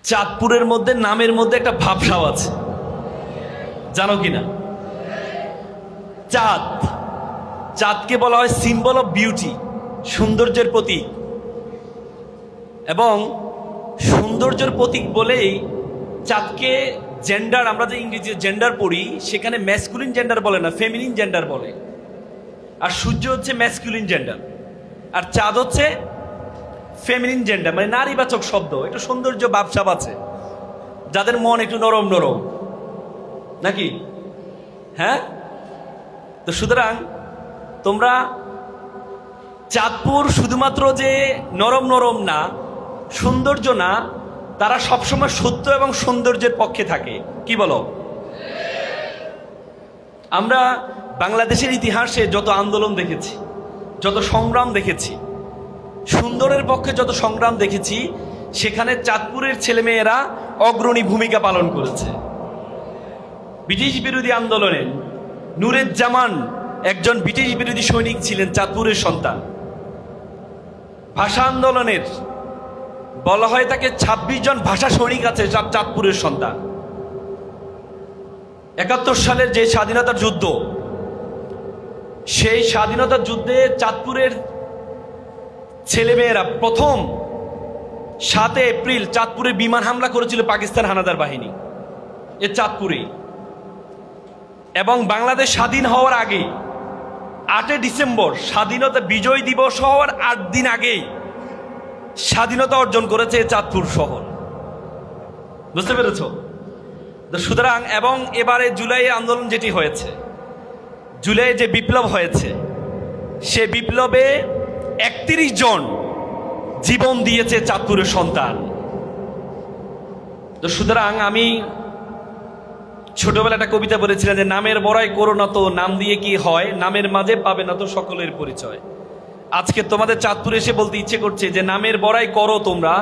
চাঁদপুরের মধ্যে নামের মধ্যে একটা ভাবসাব আছে, জানো কিনা? চাঁদ, চাঁদকে বলা হয় সিম্বল অফ বিউটি, সৌন্দর্যের প্রতীক। এবং সৌন্দর্যের প্রতীক বলেই চাঁদকে জেন্ডার, আমরা যে ইংরেজি জেন্ডার পড়ি সেখানে ম্যাসকুলিন জেন্ডার বলে না, ফেমিনিন জেন্ডার বলে। আর সূর্য হচ্ছে ম্যাসকুলিন জেন্ডার, আর চাঁদ হচ্ছে ফেমিনিন জেন্ডার, মানে নারীবাচক শব্দ। একটু সৌন্দর্য ভাবসাব আছে, যাদের মন একটু নরম নরম, নাকি? হ্যাঁ, তো সুতরাং তোমরা চাঁদপুর শুধুমাত্র যে নরম নরম না, সৌন্দর্য না, তারা সবসময় সত্য এবং সৌন্দর্যের পক্ষে থাকে। কি বলো? আমরা বাংলাদেশের ইতিহাসে যত আন্দোলন দেখেছি, যত সংগ্রাম দেখেছি, সুন্দরের পক্ষে যত সংগ্রাম দেখেছি, সেখানে চাঁদপুরের ছেলেমেয়েরা অগ্রণী ভূমিকা পালন করেছে। ব্রিটিশ বিরোধী আন্দোলনে নুরুজ্জামান একজন ব্রিটিশ বিরোধী সৈনিক ছিলেন, চাঁদপুরের সন্তান। ভাষা আন্দোলনের বলা হয় তাকে ২৬ জন ভাষা সৈনিক আছে, চাঁদপুরের সন্তান। ৭১ সালের যে স্বাধীনতার যুদ্ধ, সেই স্বাধীনতার যুদ্ধে চাঁদপুরের ছেলেমেয়েরা প্রথম ৭ এপ্রিল চাঁদপুরে বিমান হামলা করেছিল পাকিস্তান হানাদার বাহিনী, এ চাঁদপুরে। এবং বাংলাদেশ স্বাধীন হওয়ার আগে ৮ ডিসেম্বর স্বাধীনতা বিজয় দিবস হওয়ার ৮ দিন আগেই স্বাধীনতা অর্জন করেছে চাঁদপুর শহর। বুঝতে পেরেছ? সুতরাং এবং এবারে জুলাই আন্দোলন যেটি হয়েছে, জুলাই যে বিপ্লব হয়েছে, সে বিপ্লবে ৩১ জন জীবন দিয়েছে চাঁদপুরের সন্তান। তো সুতরাং আমি ছোটবেলা একটা কবিতা বলেছিলাম যে নামের বড়াই করো না তো নাম দিয়ে কি হয়, নামের মাঝে পাবে না তো সকলের পরিচয়। আজকে তোমাদের চাঁদপুরে এসে বলতে ইচ্ছে করছে যে নামের বড়াই করো তোমরা,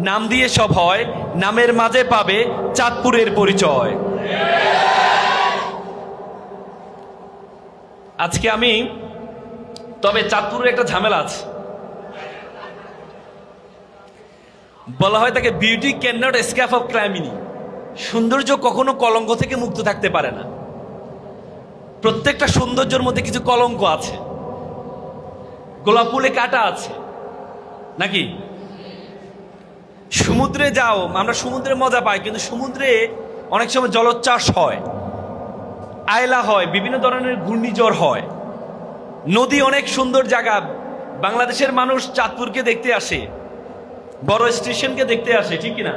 নাম দিয়ে সব হয়, নামের মাঝে পাবে চাঁদপুরের পরিচয়। আজকে আমি, তবে চাঁদপুরের একটা ঝামেলা আছে, বলা হয় তাকে beauty can not escape of criminy. সৌন্দর্য কখনো কলঙ্ক থেকে মুক্ত থাকতে পারে না। প্রত্যেকটা সৌন্দর্যের মধ্যে কিছু কলঙ্ক আছে, গোলাপ ফুলে কাটা আছে, নাকি? সমুদ্রে যাও, আমরা সমুদ্রে মজা পাই, কিন্তু সমুদ্রে অনেক সময় জলোচ্ছ্বাস হয়, আয়লা হয়, বিভিন্ন ধরনের ঘূর্ণিঝড় হয়। নদী অনেক সুন্দর জায়গা, বাংলাদেশের মানুষ চাঁদপুরকে দেখতে আসে, বড় স্টেশনকে দেখতে আসে, ঠিক কিনা?